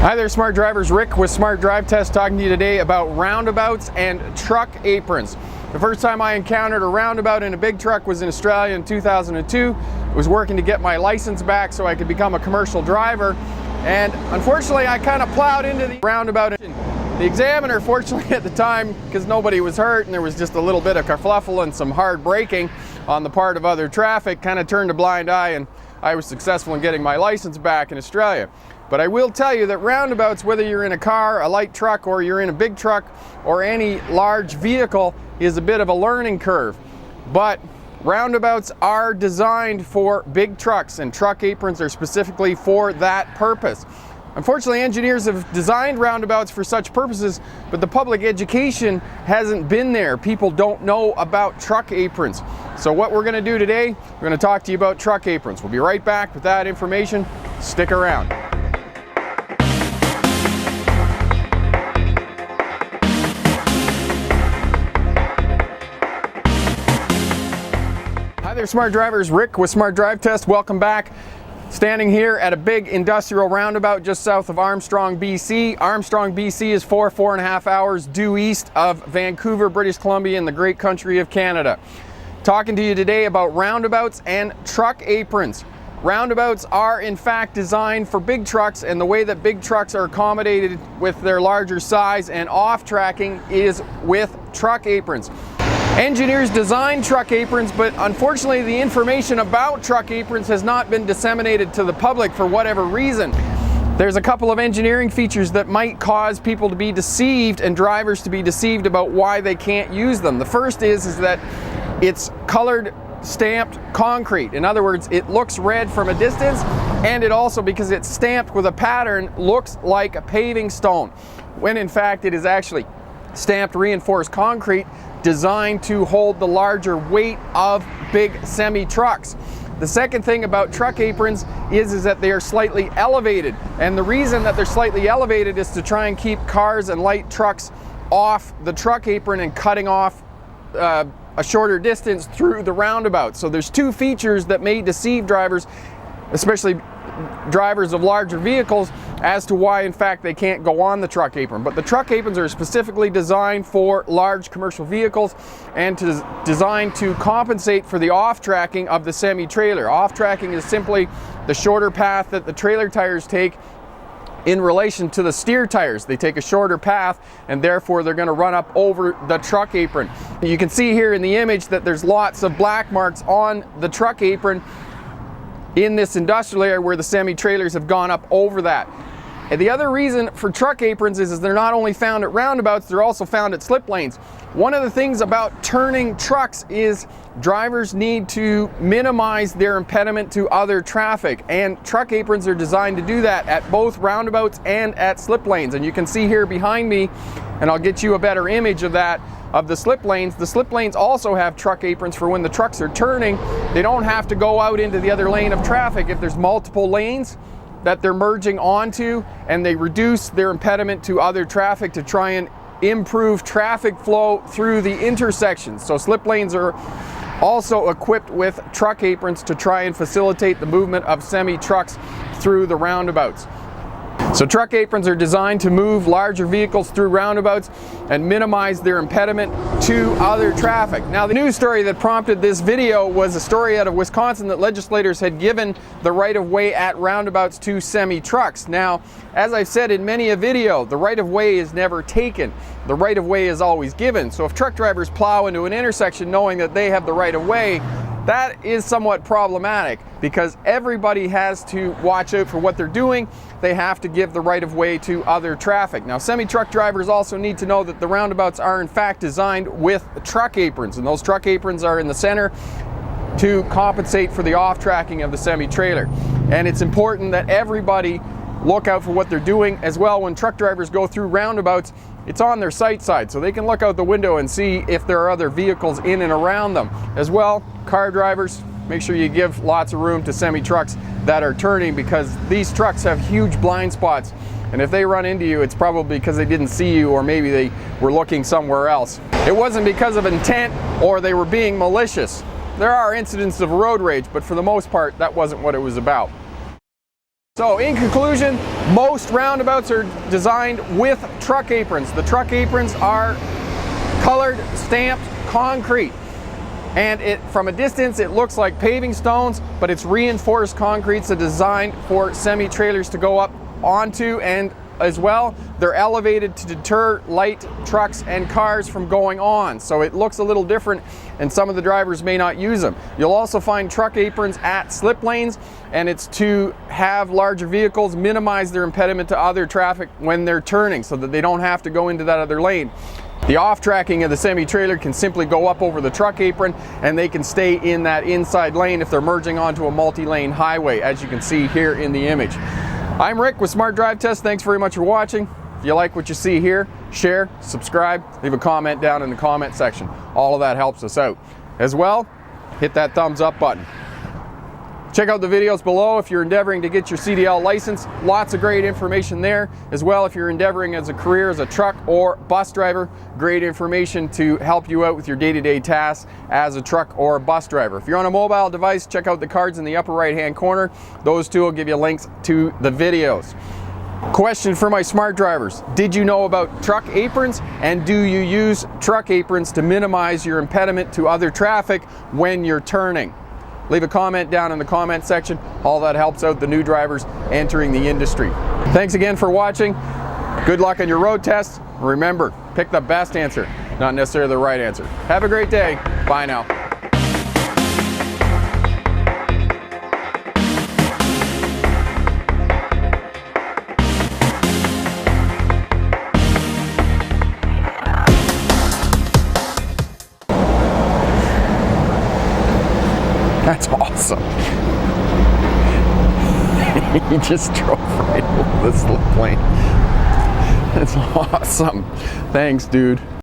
Hi there, smart drivers. Rick with Smart Drive Test talking to you today about roundabouts and truck aprons. The first time I encountered a roundabout in a big truck was in Australia in 2002. I was working to get my license back so I could become a commercial driver, and unfortunately I kind of plowed into the roundabout. The examiner, fortunately at the time, because nobody was hurt and there was just a little bit of kerfluffle and some hard braking on the part of other traffic, kind of turned a blind eye, and I was successful in getting my license back in Australia. But I will tell you that roundabouts, whether you're in a car, a light truck, or you're in a big truck or any large vehicle, is a bit of a learning curve. But roundabouts are designed for big trucks, and truck aprons are specifically for that purpose. Unfortunately, engineers have designed roundabouts for such purposes, but the public education hasn't been there. People don't know about truck aprons. So what we're going to do today, we're going to talk to you about truck aprons. We'll be right back with that information. Stick around. Hi there, smart drivers. Rick with Smart Drive Test. Welcome back. Standing here at a big industrial roundabout just south of Armstrong, BC. Armstrong, BC is 4.5 hours due east of Vancouver, British Columbia, in the great country of Canada. Talking to you today about roundabouts and truck aprons. Roundabouts are in fact designed for big trucks, and the way that big trucks are accommodated with their larger size and off-tracking is with truck aprons. Engineers design truck aprons, but unfortunately the information about truck aprons has not been disseminated to the public for whatever reason. There's a couple of engineering features that might cause people to be deceived and drivers to be deceived about why they can't use them. The first is that it's colored stamped concrete. In other words, it looks red from a distance, and it also, because it's stamped with a pattern, looks like a paving stone, when in fact it is actually stamped reinforced concrete designed to hold the larger weight of big semi-trucks. The second thing about truck aprons is that they are slightly elevated, and the reason that they're slightly elevated is to try and keep cars and light trucks off the truck apron and cutting off a shorter distance through the roundabout. So there's two features that may deceive drivers, especially drivers of larger vehicles, as to why in fact they can't go on the truck apron. But the truck aprons are specifically designed for large commercial vehicles and designed to compensate for the off-tracking of the semi-trailer. Off-tracking is simply the shorter path that the trailer tires take in relation to the steer tires. They take a shorter path, and therefore they're going to run up over the truck apron. You can see here in the image that there's lots of black marks on the truck apron in this industrial area where the semi-trailers have gone up over that. And the other reason for truck aprons is they're not only found at roundabouts, they're also found at slip lanes. One of the things about turning trucks is drivers need to minimize their impediment to other traffic, and truck aprons are designed to do that at both roundabouts and at slip lanes. And you can see here behind me, and I'll get you a better image of that, of the slip lanes. The slip lanes also have truck aprons for when the trucks are turning. They don't have to go out into the other lane of traffic if there's multiple lanes that they're merging onto, and they reduce their impediment to other traffic to try and improve traffic flow through the intersections. So slip lanes are also equipped with truck aprons to try and facilitate the movement of semi-trucks through the roundabouts. So truck aprons are designed to move larger vehicles through roundabouts and minimize their impediment to other traffic. Now, the news story that prompted this video was a story out of Wisconsin that legislators had given the right-of-way at roundabouts to semi-trucks. Now, as I've said in many a video, the right-of-way is never taken. The right-of-way is always given. So if truck drivers plow into an intersection knowing that they have the right-of-way, that is somewhat problematic, because everybody has to watch out for what they're doing. They have to give the right-of-way to other traffic. Now, semi-truck drivers also need to know that the roundabouts are in fact designed with truck aprons, and those truck aprons are in the center to compensate for the off-tracking of the semi-trailer. And it's important that everybody look out for what they're doing as well. When truck drivers go through roundabouts, it's on their sight side, so they can look out the window and see if there are other vehicles in and around them. As well, car drivers, make sure you give lots of room to semi-trucks that are turning, because these trucks have huge blind spots, and if they run into you, it's probably because they didn't see you, or maybe they were looking somewhere else. It wasn't because of intent or they were being malicious. There are incidents of road rage, but for the most part, that wasn't what it was about. So in conclusion, most roundabouts are designed with truck aprons. The truck aprons are colored, stamped concrete. And from a distance, it looks like paving stones, but it's reinforced concrete. It's designed for semi-trailers to go up onto, and as well, they're elevated to deter light trucks and cars from going on. So it looks a little different, and some of the drivers may not use them. You'll also find truck aprons at slip lanes, and it's to have larger vehicles minimize their impediment to other traffic when they're turning, so that they don't have to go into that other lane. The off-tracking of the semi-trailer can simply go up over the truck apron, and they can stay in that inside lane if they're merging onto a multi-lane highway, as you can see here in the image. I'm Rick with Smart Drive Test. Thanks very much for watching. If you like what you see here, share, subscribe, leave a comment down in the comment section. All of that helps us out. As well, hit that thumbs up button. Check out the videos below if you're endeavoring to get your CDL license. Lots of great information there. As well, if you're endeavoring as a career as a truck or bus driver, great information to help you out with your day-to-day tasks as a truck or bus driver. If you're on a mobile device, check out the cards in the upper right-hand corner. Those two will give you links to the videos. Question for my smart drivers. Did you know about truck aprons, and do you use truck aprons to minimize your impediment to other traffic when you're turning? Leave a comment down in the comment section. All that helps out the new drivers entering the industry. Thanks again for watching. Good luck on your road tests. Remember, pick the best answer, not necessarily the right answer. Have a great day. Bye now. That's awesome. He just drove right over this little plane. That's awesome. Thanks, dude.